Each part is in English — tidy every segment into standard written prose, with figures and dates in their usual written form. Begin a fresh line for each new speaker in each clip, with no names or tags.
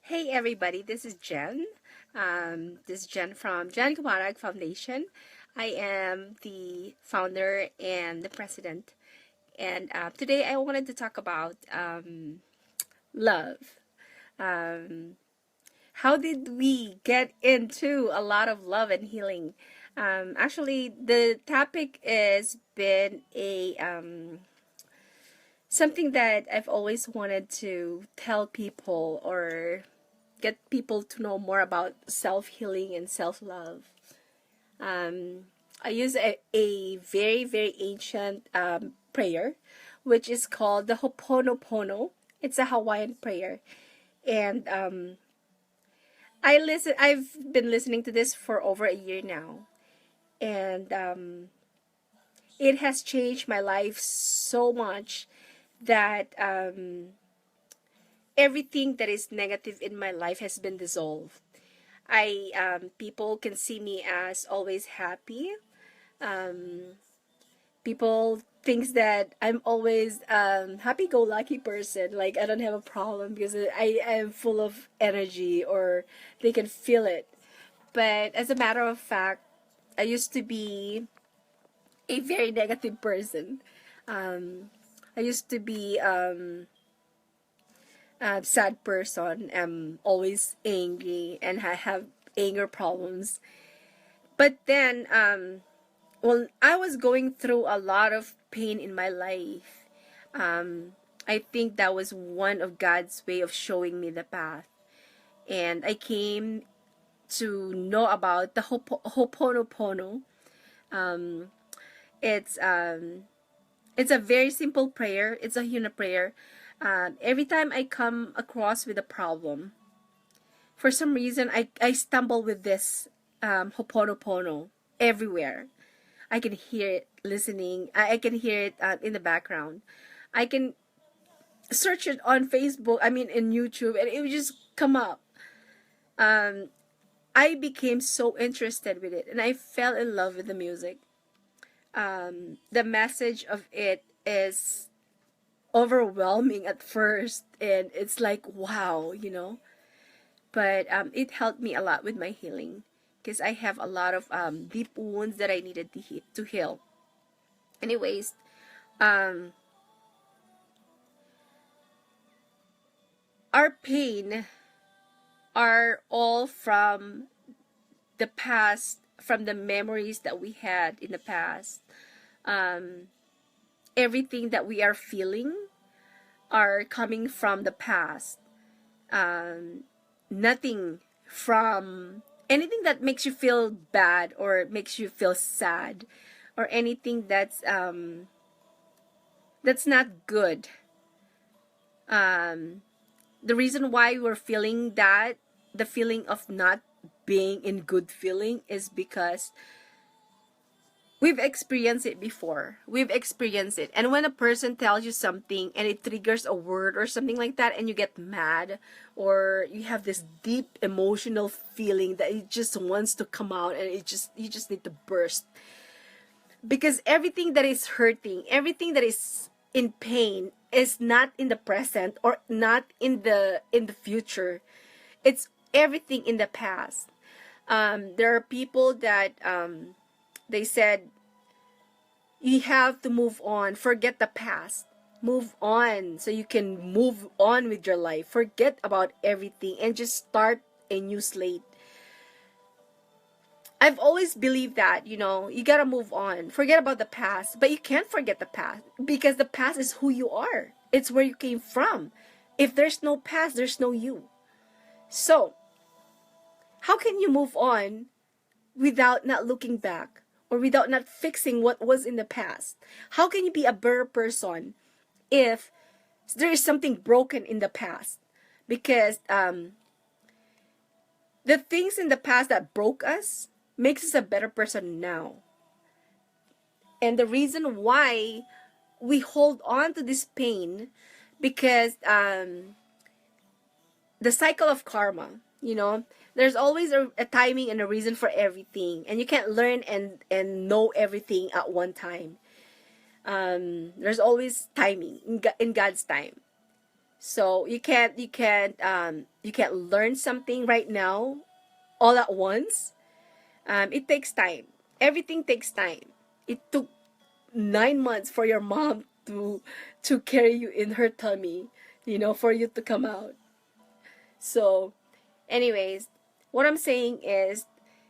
Hey everybody, this is Jen. This is Jen from Jen Kamarag Foundation. I am the founder and the president. And today I wanted to talk about love. Um, how did we get into a lot of love and healing? Actually, the topic has been a something that I've always wanted to tell people or get people to know more about self-healing and self-love. I use a very, very ancient prayer, which is called the Ho'oponopono. It's a Hawaiian prayer. And I've been listening to this for over a year now. And it has changed my life so much that everything that is negative in my life has been dissolved. People can see me as always happy. People thinks that I'm always happy-go-lucky person. Like I don't have a problem because I am full of energy, or they can feel it. But as a matter of fact, I used to be a very negative person. I used to be a sad person. I'm always angry and I have anger problems. But then, I was going through a lot of pain in my life. I think that was one of God's way of showing me the path. And I came to know about the Ho'oponopono. Um, it's it's a very simple prayer. It's a Huna prayer. Every time I come across with a problem, for some reason I stumble with this Ho'oponopono everywhere. I can hear it listening. I can hear it in the background. I can search it on Facebook. I mean, in YouTube, and it would just come up. Um, I became so interested with it, and I fell in love with the music. The message of it is overwhelming at first, and it's like wow. But it helped me a lot with my healing because I have a lot of deep wounds that I needed to heal. Anyways, um, our pain are all from the past, from the memories that we had in the past. Um, Everything that we are feeling are coming from the past. Nothing from anything that makes you feel bad or makes you feel sad, or anything that's not good. The reason why we're feeling that, the feeling of not being in good feeling, is because we've experienced it before. We've experienced it. And when a person tells you something and it triggers a word or something like that, and you get mad, or you have this deep emotional feeling that it just wants to come out, and you just need to burst. Because everything that is hurting, everything that is in pain is not in the present or not in the future. It's everything in the past. There are people that they said you have to move on, forget the past, move on so you can move on with your life, forget about everything and just start a new slate. I've always believed that, you gotta move on, forget about the past, but you can't forget the past because the past is who you are. It's where you came from. If there's no past, there's no you. So how can you move on without not looking back, or without not fixing what was in the past? How can you be a better person if there is something broken in the past? Because the things in the past that broke us makes us a better person now. And the reason why we hold on to this pain, because the cycle of karma, there's always a timing and a reason for everything, and you can't learn and know everything at one time. There's always timing in God's time. So you can't learn something right now all at once. It takes time. Everything takes time. It took 9 months for your mom to carry you in her tummy, for you to come out. So, anyways, what I'm saying is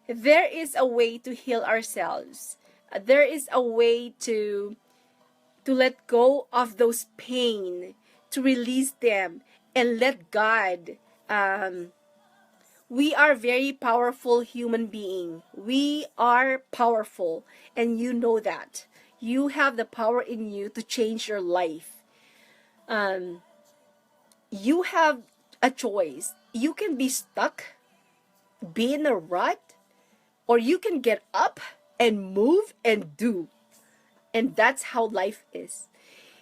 there is a way to heal ourselves. There is a way to let go of those pain, to release them, and let God. We are very powerful human being. We are powerful, and you know that. You have the power in you to change your life. Um, you have a choice. You can be stuck, be in a rut, or you can get up and move and do. And that's how life is.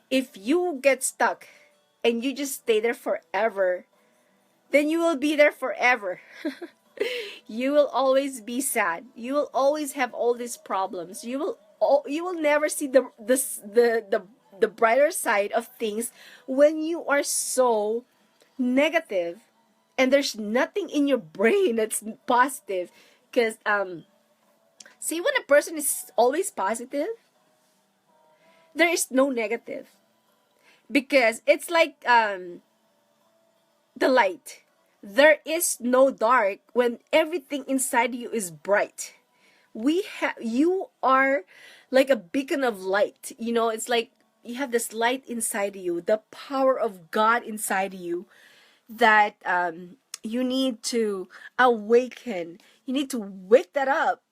If you get stuck and you just stay there forever, then you will be there forever. You will always be sad. You will always have all these problems. You will never see the brighter side of things when you are so negative, and there's nothing in your brain that's positive. Because see, when a person is always positive, there is no negative, because it's like the light. There is no dark when everything inside you is bright. You are like a beacon of light. It's like you have this light inside you, the power of God inside you, that you need to awaken. You need to wake that up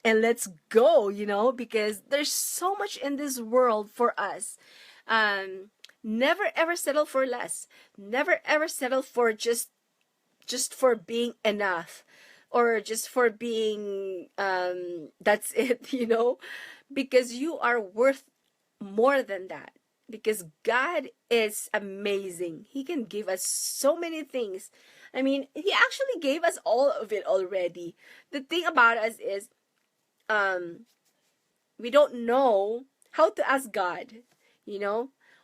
and let's go, because there's so much in this world for us. Never ever settle for less. Never ever settle for just for being enough, or just for being that's it, because you are worth more than that, because God is amazing. He can give us so many things. I mean, he actually gave us all of it already. The thing about us is we don't know how to ask God,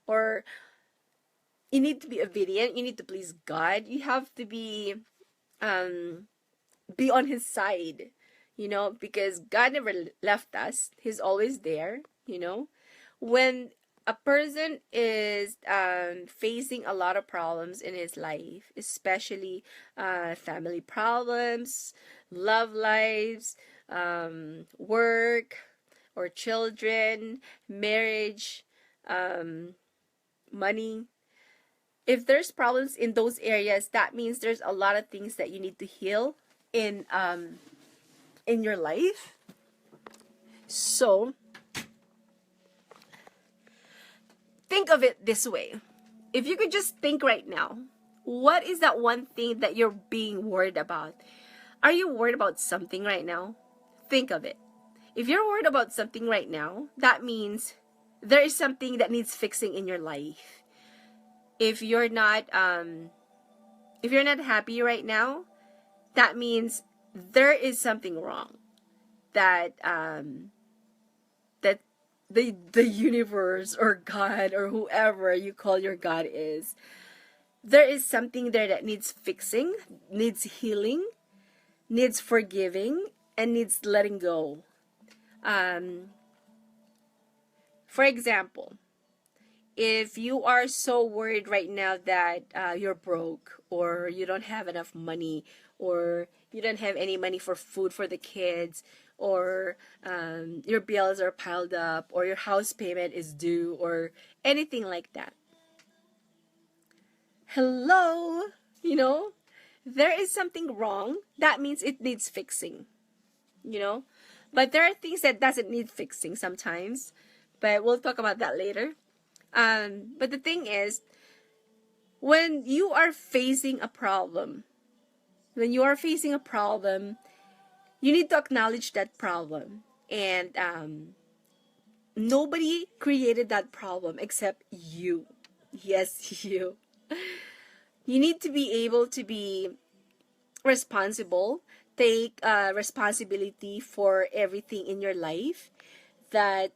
or you need to be obedient. You need to please God. You have to be on his side, because God never left us. He's always there. When a person is facing a lot of problems in his life, especially family problems, love lives, work, or children, marriage, money. If there's problems in those areas, that means there's a lot of things that you need to heal in your life. So think of it this way. If you could just think right now, what is that one thing that you're being worried about? Are you worried about something right now? Think of it. If you're worried about something right now, that means there is something that needs fixing in your life. If you're not happy right now, that means there is something wrong. That that the universe or God or whoever you call your God is, there is something there that needs fixing, needs healing, needs forgiving, and needs letting go. For example, if you are so worried right now that you're broke, or you don't have enough money, or you don't have any money for food for the kids, or your bills are piled up, or your house payment is due, or anything like that. Hello, there is something wrong. That means it needs fixing, But there are things that doesn't need fixing sometimes, but we'll talk about that later. But the thing is, when you are facing a problem, you need to acknowledge that problem. And nobody created that problem except you. Yes, you. You need to be able to be responsible, take responsibility for everything in your life, that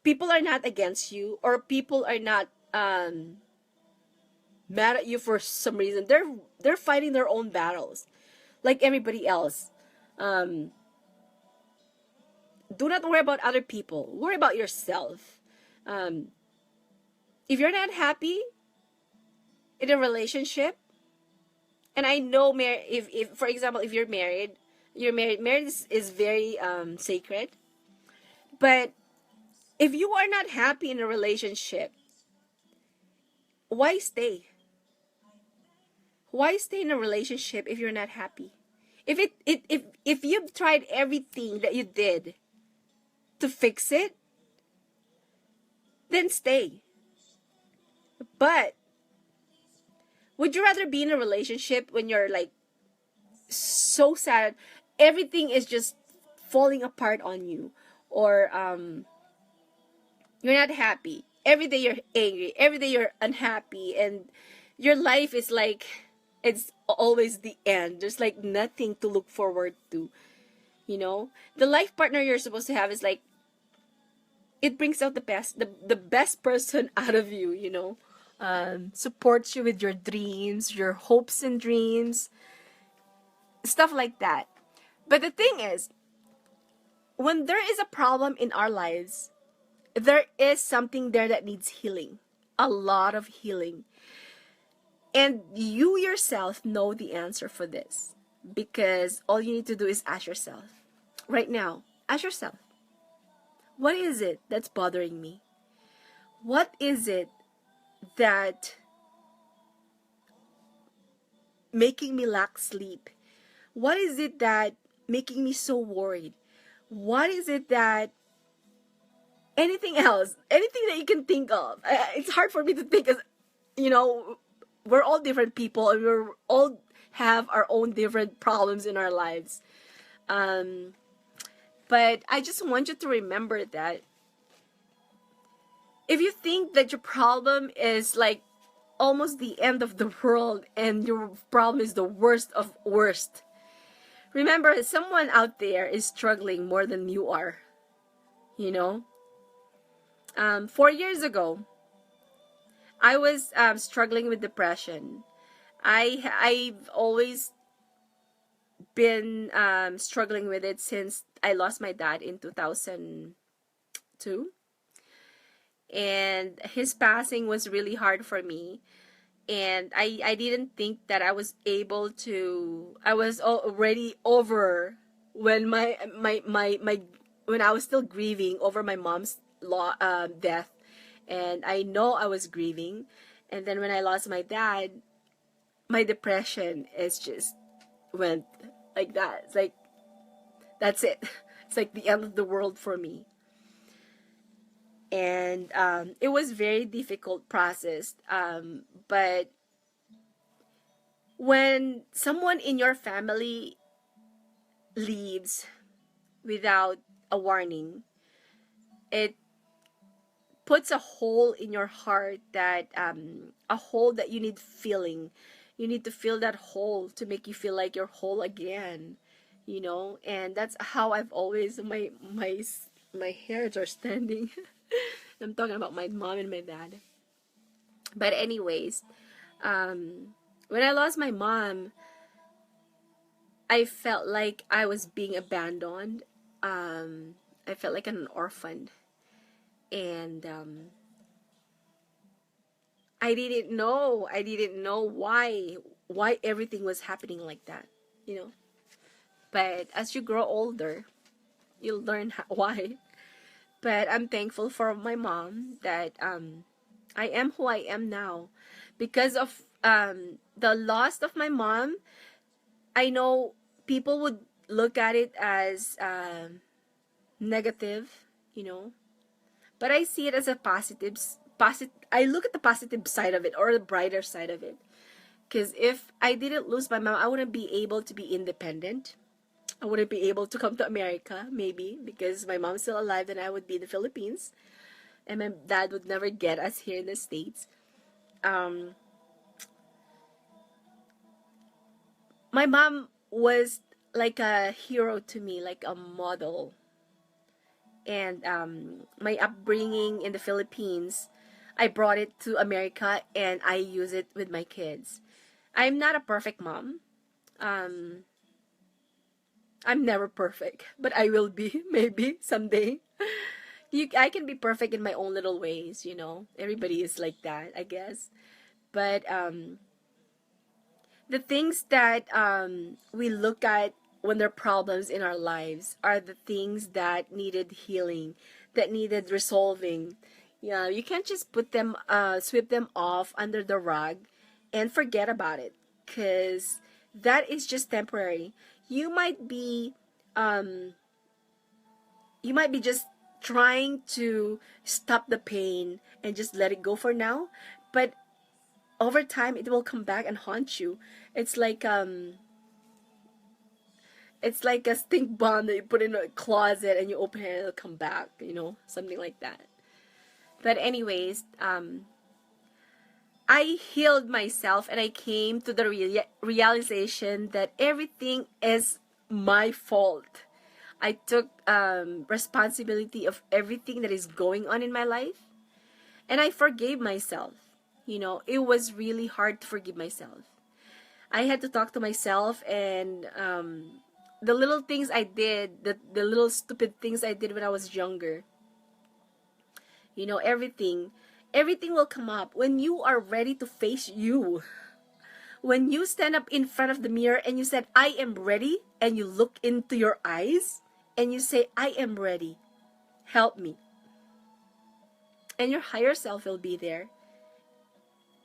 people are not against you, or people are not um mad at you for some reason. They're fighting their own battles like everybody else. um do not worry about other people, worry about yourself. um if you're not happy in a relationship, and I know if for example, if you're married, marriage is very sacred. But if you are not happy in a relationship, why stay? Why stay in a relationship if you're not happy? If you've tried everything that you did to fix it, then stay. But would you rather be in a relationship when you're like so sad, everything is just falling apart on you, or you're not happy. Every day you're angry, every day you're unhappy, and your life is like it's always the end. There's like nothing to look forward to, you know? The life partner you're supposed to have is like it brings out the best, the best person out of you, you know? Supports you with your dreams, your hopes and dreams, stuff like that. But the thing is, when there is a problem in our lives, there is something there that needs healing, a lot of healing. And you yourself know the answer for this, because all you need to do is ask yourself right now, ask yourself, what is it that's bothering me? What is it that making me lack sleep? What is it that making me so worried? What is it that anything else, anything that you can think of? It's hard for me to think, as you know, we're all different people, and we're all have our own different problems in our lives. Um, but I just want you to remember that if you think that your problem is like almost the end of the world and your problem is the worst of worst, remember someone out there is struggling more than you are, you know? 4 years ago, I was struggling with depression. I've always been struggling with it since I lost my dad in 2002, and his passing was really hard for me. And I didn't think that I was able to. I was already over when my when I was still grieving over my mom's death, and I know I was grieving. And then when I lost my dad, my depression is just went like that. It's like that's it. It's like the end of the world for me. And it was very difficult process. But when someone in your family leaves without a warning, it puts a hole in your heart, that a hole that you need filling. You need to fill that hole to make you feel like you're whole again, you know. And that's how I've always my hairs are standing. I'm talking about my mom and my dad. But anyways, when I lost my mom, I felt like I was being abandoned. I felt like an orphan. And I didn't know why everything was happening like that, you know. But as you grow older, you'll learn why. But I'm thankful for my mom that I am who I am now because of the loss of my mom. I know people would look at it as negative, you know, but I see it as a I look at the positive side of it, or the brighter side of it. Because if I didn't lose my mom, I wouldn't be able to be independent. I wouldn't be able to come to America, maybe, because my mom's still alive, then I would be in the Philippines. And my dad would never get us here in the States. My mom was like a hero to me, like a model. And my upbringing in the Philippines, I brought it to America and I use it with my kids. I'm not a perfect mom. Um, I'm never perfect, but I will be maybe someday. I can be perfect in my own little ways, you know. Everybody is like that, I guess. But the things that we look at when there are problems in our lives are the things that needed healing, that needed resolving. Yeah, you can't just put them, sweep them off under the rug and forget about it, because that is just temporary. You might be, um, you might be just trying to stop the pain and just let it go for now, but over time it will come back and haunt you. It's like um it's like a stink bomb that you put in a closet and you open it and it'll come back, you know, something like that. But anyways, I healed myself and I came to the realization that everything is my fault. I took responsibility of everything that is going on in my life, and I forgave myself. You know, it was really hard to forgive myself. I had to talk to myself, and the little things I did, the little stupid things I did when I was younger, you know, everything will come up when you are ready to face you. When you stand up in front of the mirror and you said, I am ready, and you look into your eyes and you say, I am ready, help me. And your higher self will be there.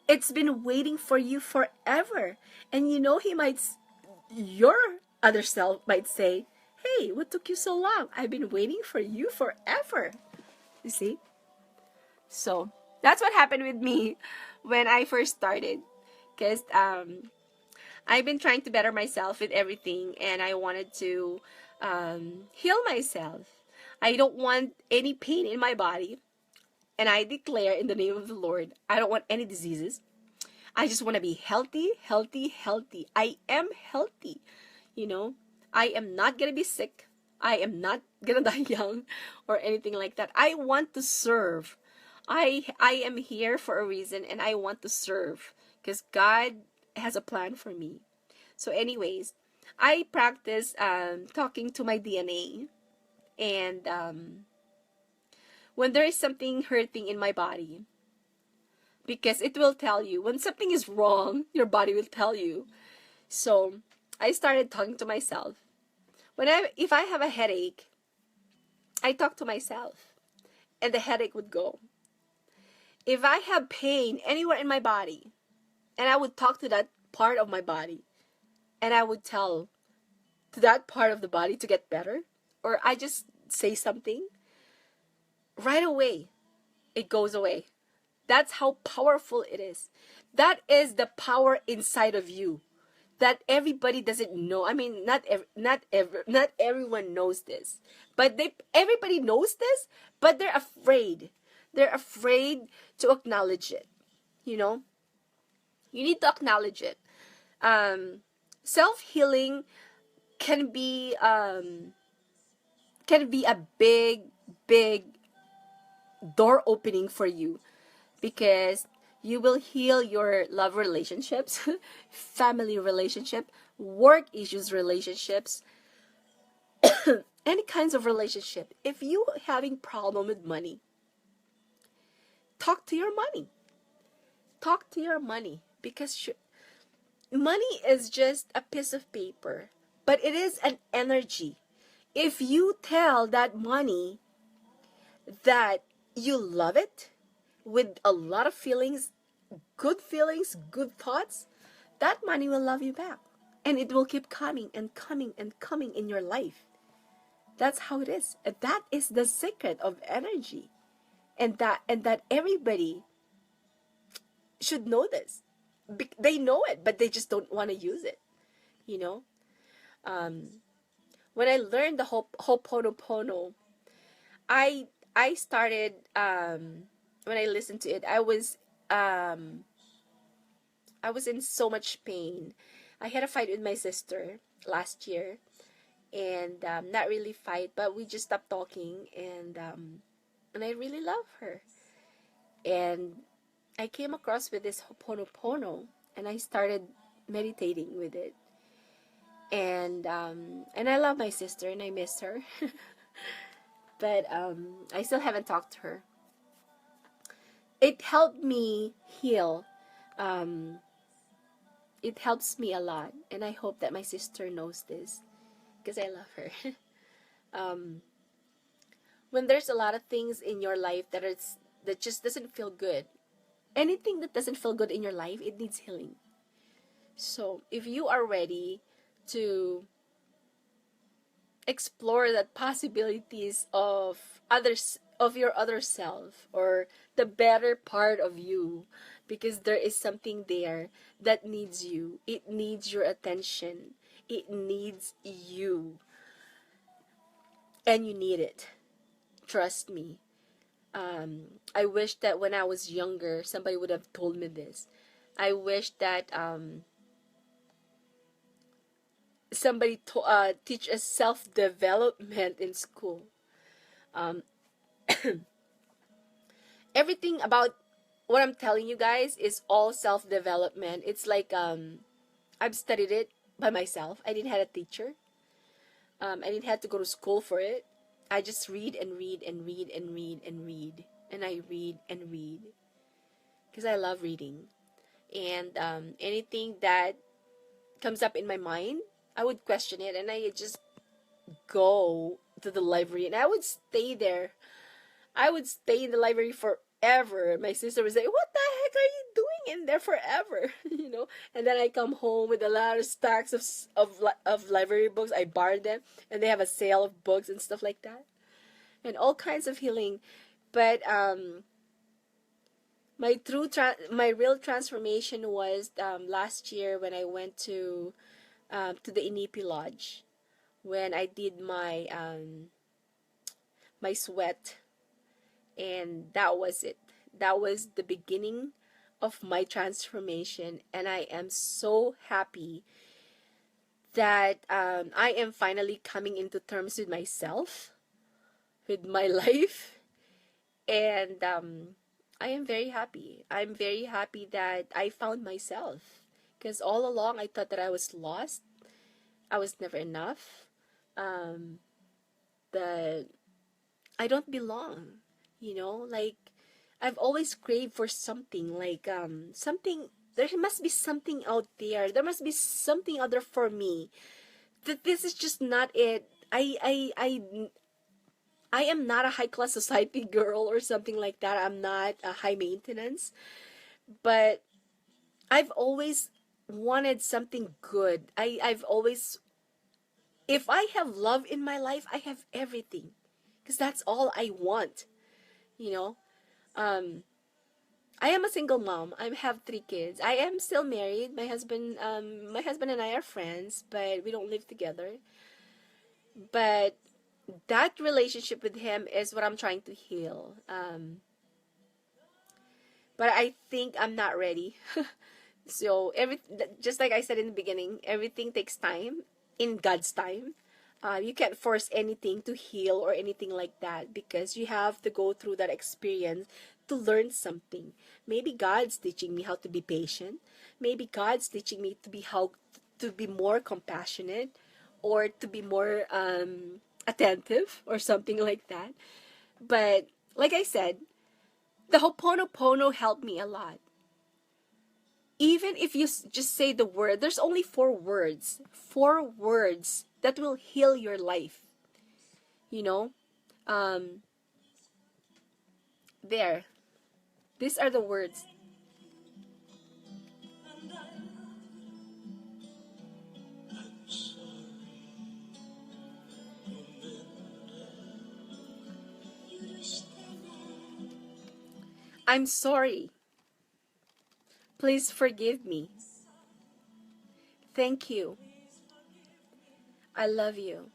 It's been waiting for you forever. And you know, your other self might say, hey, what took you so long? I've been waiting for you forever. You see? So that's what happened with me when I first started. Because I've been trying to better myself with everything, and I wanted to heal myself. I don't want any pain in my body. And I declare in the name of the Lord, I don't want any diseases. I just want to be healthy, healthy, healthy. I am healthy. You know, I am not going to be sick. I am not going to die young or anything like that. I want to serve. I am here for a reason, and I want to serve because God has a plan for me. So anyways, I practice talking to my DNA, and when there is something hurting in my body, because it will tell you when something is wrong, your body will tell you. So I started talking to myself. If I have a headache, I talk to myself and the headache would go. If I have pain anywhere in my body, and I would talk to that part of my body, and I would tell to that part of the body to get better, or I just say something, right away it goes away. That's how powerful it is. That is the power inside of you that everybody doesn't know. I mean, not everyone knows this, but everybody knows this, but they're afraid. They're afraid to acknowledge it. You know, you need to acknowledge it. Self healing can be a big door opening for you, because you will heal your love relationships, family relationship, work issues relationships, any kinds of relationship. If you having problem with money, talk to your money. Talk to your money, because money is just a piece of paper, but it is an energy. If you tell that money that you love it with a lot of feelings, good thoughts, that money will love you back. And it will keep coming and coming and coming in your life. That's how it is. That is the secret of energy. And that everybody should know this. They know it, but they just don't want to use it. You know? When I learned the Ho'oponopono, I I started when I listened to it, I was in so much pain. I had a fight with my sister last year, and not really fight, but we just stopped talking, and I really love her. And I came across with this Ho'oponopono, and I started meditating with it. And I love my sister, and I miss her. But I still haven't talked to her. It helped me heal. Um, it helps me a lot, and I hope that my sister knows this because I love her. um, when there's a lot of things in your life that just doesn't feel good, anything that doesn't feel good in your life, it needs healing. So if you are ready to explore the possibilities of others, of your other self, or the better part of you, because there is something there that needs you, it needs your attention, it needs you, and you need it. Trust me. I wish that when I was younger somebody would have told me this. I wish that somebody teach us self-development in school. um, Everything about what I'm telling you guys is all self-development. It's like I've studied it by myself. I didn't have a teacher. I didn't have to go to school for it. I just read and read and read and read and read, and I read and read because I love reading. And anything that comes up in my mind, I would question it, and I just go to the library, and I would stay there. I would stay in the library forever. My sister would say, "What the heck are you doing in there forever?" And then I come home with a lot of stacks of library books. I borrowed them, and they have a sale of books and stuff like that, and all kinds of healing. But my real transformation was last year when I went to the Inipi Lodge, when I did my sweat, and that was it. That was the beginning of my transformation, and I am so happy that I am finally coming into terms with myself, with my life, and I am very happy. I'm very happy that I found myself, because all along I thought that I was lost. I was never enough. Um, that I don't belong. Like I've always craved for something, like something. There must be something out there. There must be something other for me. That this is just not it. I am not a high class society girl or something like that. I'm not a high maintenance, but I've always wanted something good. I've always, if I have love in my life, I have everything, because that's all I want. You know, um, I am a single mom. I have 3 kids. I am still married. My husband and I are friends, but we don't live together. But that relationship with him is what I'm trying to heal. But I think I'm not ready. So just like I said in the beginning, everything takes time, in God's time. You can't force anything to heal or anything like that, because you have to go through that experience to learn something. Maybe God's teaching me how to be patient. Maybe God's teaching me to be more compassionate, or to be more attentive, or something like that. But like I said, the Ho'oponopono helped me a lot. Even if you just say the word, there's only 4 words that will heal your life. You know, um, there. These are the words. I'm sorry. Please forgive me. Thank you. I love you.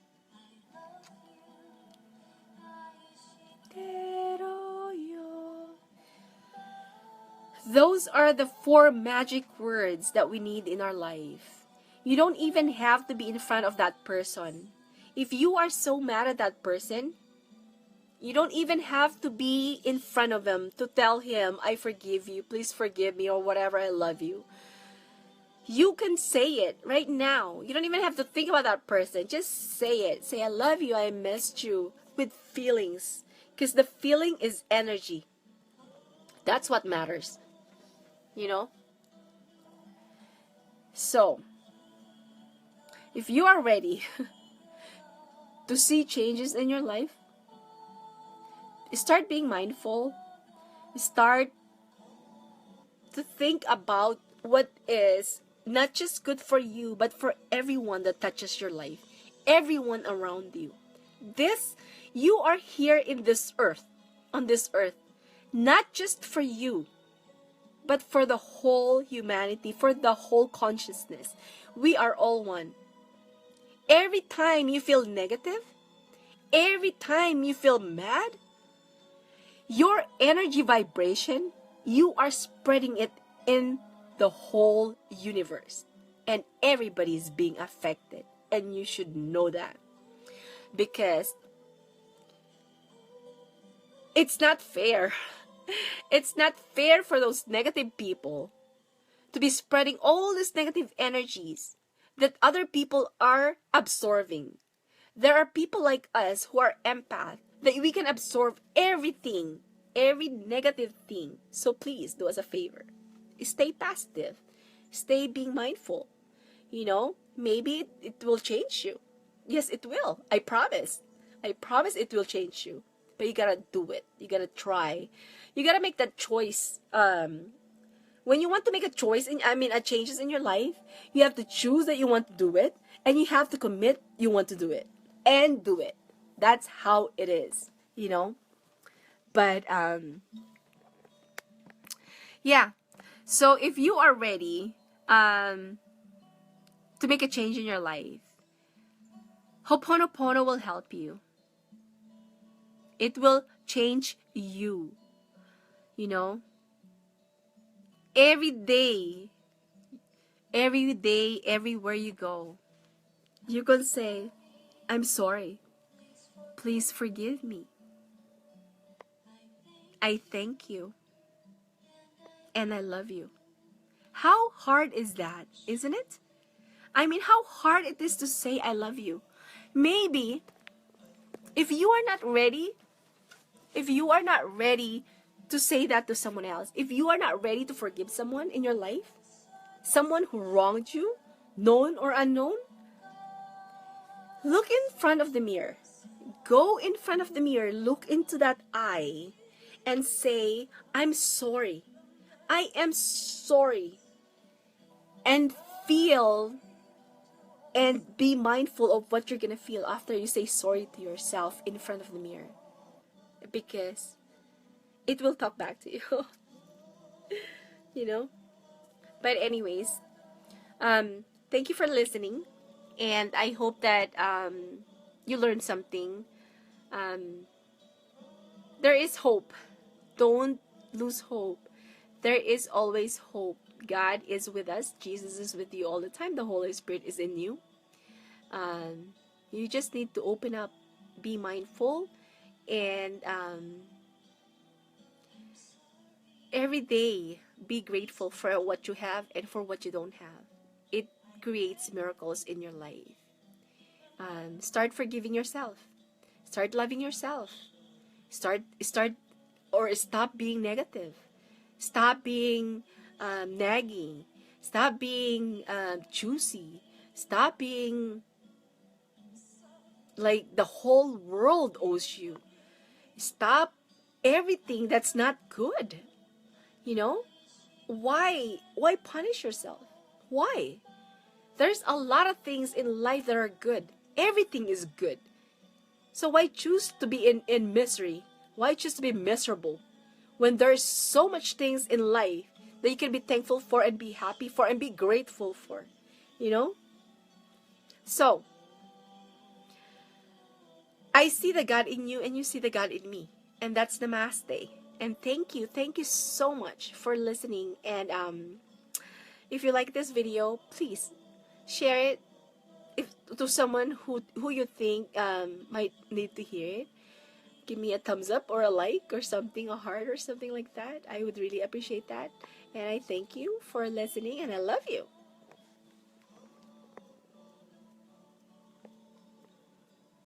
Those are the 4 magic words that we need in our life. You don't even have to be in front of that person. If you are so mad at that person, You don't even have to be in front of him to tell him, I forgive you, please forgive me, or whatever, I love you. You can say it right now. You don't even have to think about that person. Just say it. Say, I love you, I missed you, with feelings. Because the feeling is energy. That's what matters. You know? So, if you are ready to see changes in your life, start being mindful. Start to think about what is not just good for you, but for everyone that touches your life, everyone around you. You are here in this earth, on this earth, not just for you, but for the whole humanity, for the whole consciousness. We are all one. Every time you feel negative, every time you feel mad, your energy vibration, you are spreading it in the whole universe. And everybody is being affected. And you should know that. Because it's not fair. It's not fair for those negative people to be spreading all these negative energies that other people are absorbing. There are people like us who are empath, that we can absorb everything, every negative thing. So please do us a favor. Stay positive. Stay being mindful. Maybe it will change you. Yes, it will. I promise. I promise it will change you. But you gotta do it. You gotta try. You gotta make that choice. When you want to make a choice, a changes in your life, you have to choose that you want to do it, and you have to commit you want to do it, and do it. That's how it is, But, yeah. So if you are ready to make a change in your life, Ho'oponopono will help you. It will change you. Every day, everywhere you go, you can say, I'm sorry. Please forgive me. I thank you. And I love you. How hard is that, isn't it? How hard it is to say I love you. Maybe, if you are not ready to say that to someone else, if you are not ready to forgive someone in your life, someone who wronged you, known or unknown, look in front of the mirror. Go in front of the mirror, look into that eye, and say, I'm sorry. I am sorry. And feel and be mindful of what you're gonna feel after you say sorry to yourself in front of the mirror. Because it will talk back to you. But anyways, thank you for listening. And I hope that you learned something. There is hope. Don't lose hope. There is always hope. God is with us. Jesus is with you all the time. The Holy Spirit is in you. You just need to open up, be mindful, and every day be grateful for what you have and for what you don't have. It creates miracles in your life. Start forgiving yourself. Start loving yourself. Start or stop being negative. Stop being nagging. Stop being choosy. Stop being like the whole world owes you. Stop everything that's not good. Why punish yourself? Why? There's a lot of things in life that are good. Everything is good. So why choose to be in misery? Why choose to be miserable when there's so much things in life that you can be thankful for and be happy for and be grateful for? So I see the God in you and you see the God in me. And that's Namaste. And thank you so much for listening. And if you like this video, please share it to someone who you think might need to hear it. give me a thumbs up or a like or something, a heart or something like that. I would really appreciate that. And I thank you for listening, and I love you.